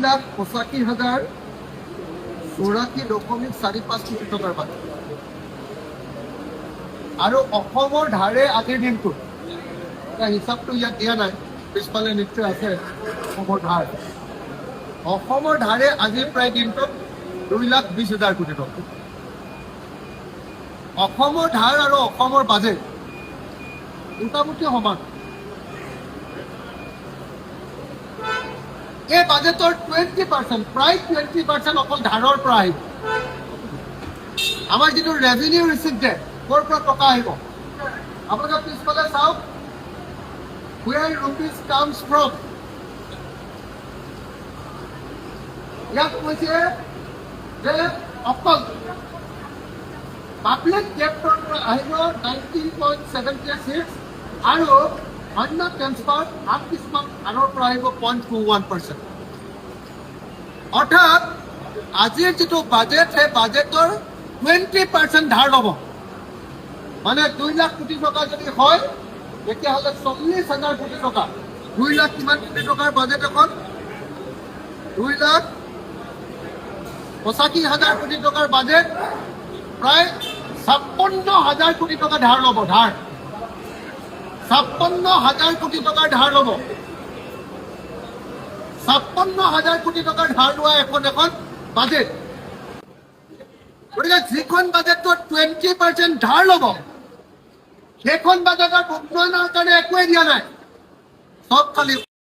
2,85,084.45 কোটি টকাৰ বাজেট আৰু অসমৰ ধাৰে আজিৰ দিনটোত হিচাপটো ইয়াত দিয়া নাই, পিছফালে নিশ্চয় আছে অসমৰ ধাৰে আজিৰ প্ৰায় দিনটোত 2,20,000 কোটি টকা। অসমৰ ধাৰ আৰু অসমৰ বাজেট মোটামুটি সমান। এই বাজেটৰ 20%, প্ৰায় 20% অকল ধাৰৰ পৰা আহিব। আমাৰ যিটো ৰেভিনিউ ৰিচিপ্ট যে ক'ৰ পৰা টকা আহিব, আপোনালোকে পিছফালে চাওক, where rupees comes from। ইয়াত কৈছে যে অকল পাব্লিক ডেপ্টৰ পৰা আহিব 19.76 আৰু অন্য ট্ৰেন্সফাৰ আন কিছুমান ধাৰৰ পৰা আহিব 0.21%। অৰ্থাৎ আজিৰ যিটো বাজেট, সেই বাজেটৰ 20% ধাৰ ল'ব। মানে 2 লাখ কোটি টকা যদি হয়, তেতিয়াহ'লে 40,000 কোটি টকা, 2 লাখ কিমান কোটি টকাৰ বাজেট এখন, 2,85,000 কোটি টকাৰ বাজেট, প্ৰায় 56,000 কোটি টকা ধাৰ ল'ব। ধাৰ 56,000 কোটি টকাৰ ধাৰ ল'ব। 56,000 কোটি টকাৰ ধাৰ লোৱা এখন বাজেট। গতিকে যিখন বাজেটত 20% ধাৰ ল'ব, সেইখন বাজেটত উন্নয়নৰ কাৰণে একোৱেই দিয়া নাই, চব খালি